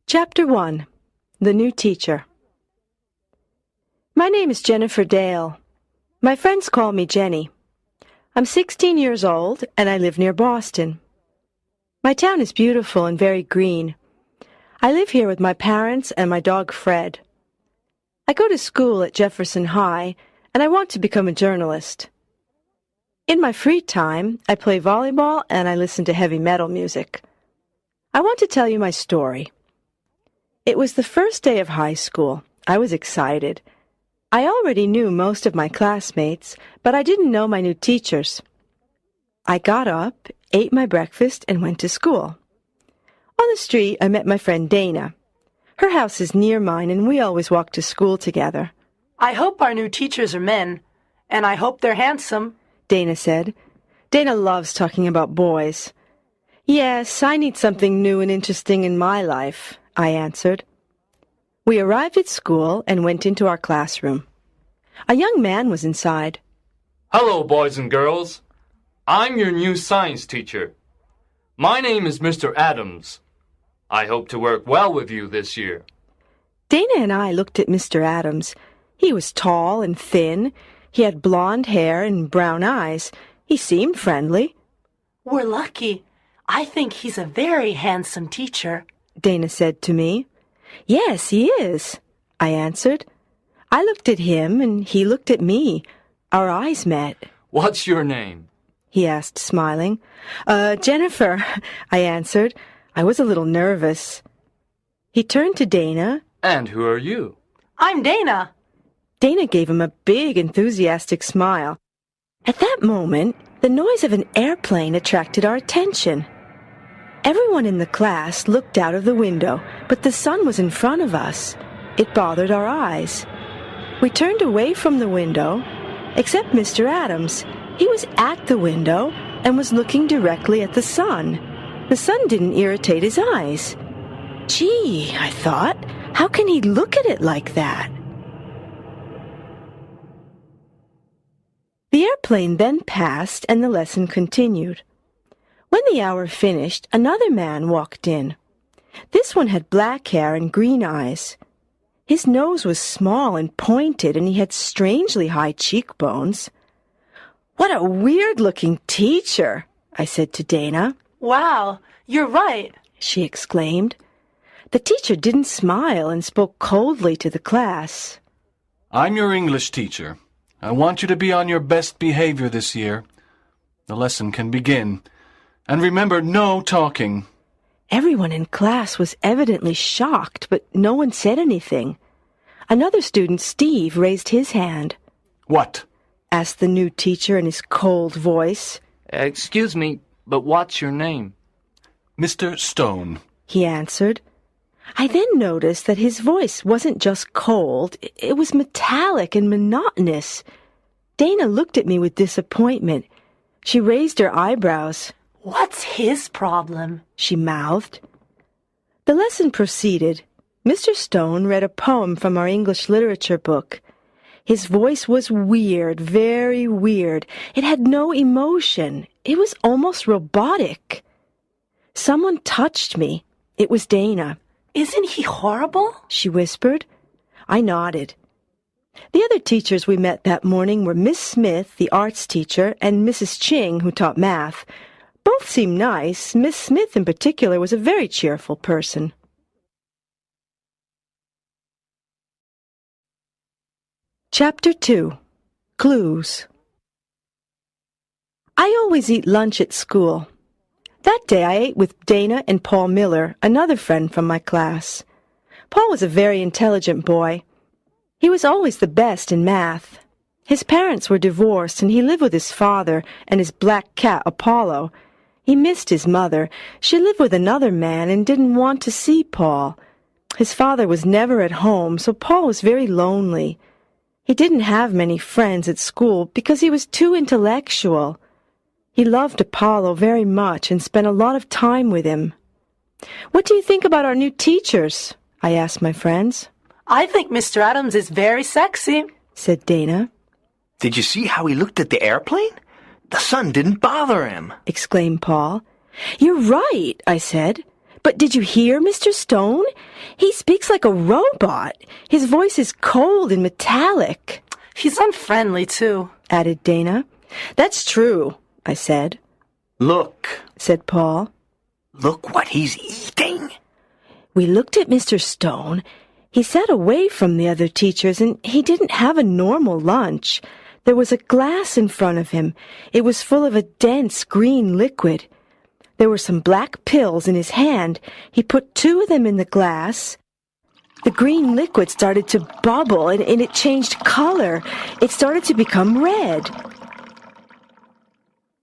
Chapter 1. The New Teacher. My name is Jennifer Dale. My friends call me Jenny. I'm 16 years old, and I live near Boston. My town is beautiful and very green. I live here with my parents and my dog Fred. I go to school at Jefferson High, and I want to become a journalist. In my free time, I play volleyball and I listen to heavy metal music. I want to tell you my story. It was the first day of high school. I was excited. I already knew most of my classmates, but I didn't know my new teachers. I got up, ate my breakfast, and went to school. On the street, I met my friend Dana. Her house is near mine, and we always walk to school together. I hope our new teachers are men, and I hope they're handsome, Dana said. Dana loves talking about boys. Yes, I need something new and interesting in my life, I answered. We arrived at school and went into our classroom. A young man was inside. Hello, boys and girls. I'm your new science teacher. My name is Mr. Adams. I hope to work well with you this year. Dana and I looked at Mr. Adams. He was tall and thin. He had blonde hair and brown eyes. He seemed friendly. We're lucky. I think he's a very handsome teacher, Dana said to me. Yes, he is, I answered. I looked at him and he looked at me. Our eyes met. What's your name? He asked, smiling. Jennifer, I answered. I was a little nervous. He turned to Dana. And who are you? I'm Dana. Dana gave him a big, enthusiastic smile. At that moment, the noise of an airplane attracted our attention. Everyone in the class looked out of the window, but the sun was in front of us. It bothered our eyes. We turned away from the window, except Mr. Adams. He was at the window and was looking directly at the sun. The sun didn't irritate his eyes. Gee, I thought, how can he look at it like that? The airplane then passed and the lesson continued. When the hour finished, another man walked in. This one had black hair and green eyes. His nose was small and pointed, and he had strangely high cheekbones. What a weird-looking teacher, I said to Dana. Wow, you're right, she exclaimed. The teacher didn't smile and spoke coldly to the class. I'm your English teacher. I want you to be on your best behavior this year. The lesson can begin. And remember, no talking. Everyone in class was evidently shocked, but no one said anything. Another student, Steve, raised his hand. What? Asked the new teacher in his cold voice. Excuse me, but what's your name? Mr. Stone, he answered. I then noticed that his voice wasn't just cold, it was metallic and monotonous. Dana looked at me with disappointment. She raised her eyebrows. What's his problem? She mouthed. The lesson proceeded. Mr. Stone read a poem from our English literature book. His voice was weird, very weird. It had no emotion. It was almost robotic. Someone touched me. It was Dana. Isn't he horrible? She whispered. I nodded. The other teachers we met that morning were Miss Smith, the arts teacher, and Mrs. Ching, who taught math. Both seemed nice. Miss Smith in particular was a very cheerful person. Chapter 2. Clues. I always eat lunch at school. That day I ate with Dana and Paul Miller, another friend from my class. Paul was a very intelligent boy. He was always the best in math. His parents were divorced, and he lived with his father and his black cat, Apollo. He missed his mother. She lived with another man and didn't want to see Paul. His father was never at home, so Paul was very lonely. He didn't have many friends at school because he was too intellectual. He loved Apollo very much and spent a lot of time with him. What do you think about our new teachers? I asked my friends. I think Mr. Adams is very sexy, said Dana. Did you see how he looked at the airplane? The sun didn't bother him, exclaimed Paul. You're right, I said. But did you hear Mr. Stone? He speaks like a robot. His voice is cold and metallic. He's unfriendly, too, added Dana. That's true, I said. Look, said Paul. Look what he's eating. We looked at Mr. Stone. He sat away from the other teachers, and he didn't have a normal lunch. There was a glass in front of him. It was full of a dense green liquid. There were some black pills in his hand. He put 2 of them in the glass. The green liquid started to bubble, and it changed color. It started to become red.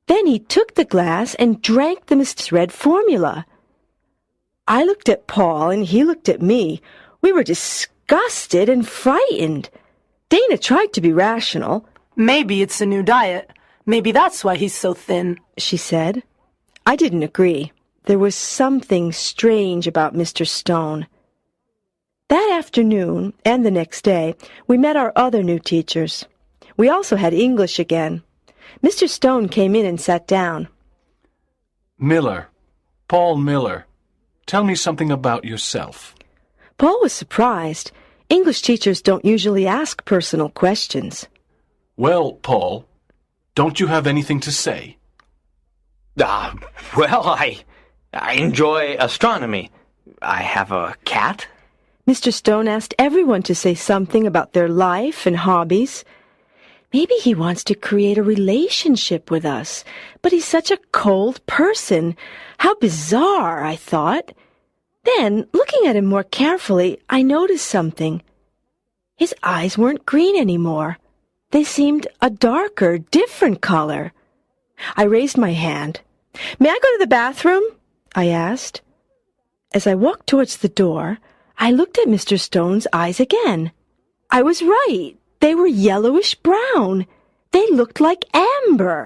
Then he took the glass and drank the red formula. I looked at Paul, and he looked at me. We were disgusted and frightened. Dana tried to be rational. Maybe it's a new diet. Maybe that's why he's so thin, she said. I didn't agree. There was something strange about Mr. Stone. That afternoon and the next day, we met our other new teachers. We also had English again. Mr. Stone came in and sat down. Miller. Paul Miller. Tell me something about yourself. Paul was surprised. English teachers don't usually ask personal questions. Well, Paul, don't you have anything to say? Well, I enjoy astronomy. I have a cat. Mr. Stone asked everyone to say something about their life and hobbies. Maybe he wants to create a relationship with us, but he's such a cold person. How bizarre, I thought. Then, looking at him more carefully, I noticed something. His eyes weren't green anymore. They seemed a darker, different color. I raised my hand. "May I go to the bathroom?" I asked. As I walked towards the door, I looked at Mr. Stone's eyes again. I was right. They were yellowish-brown. They looked like amber.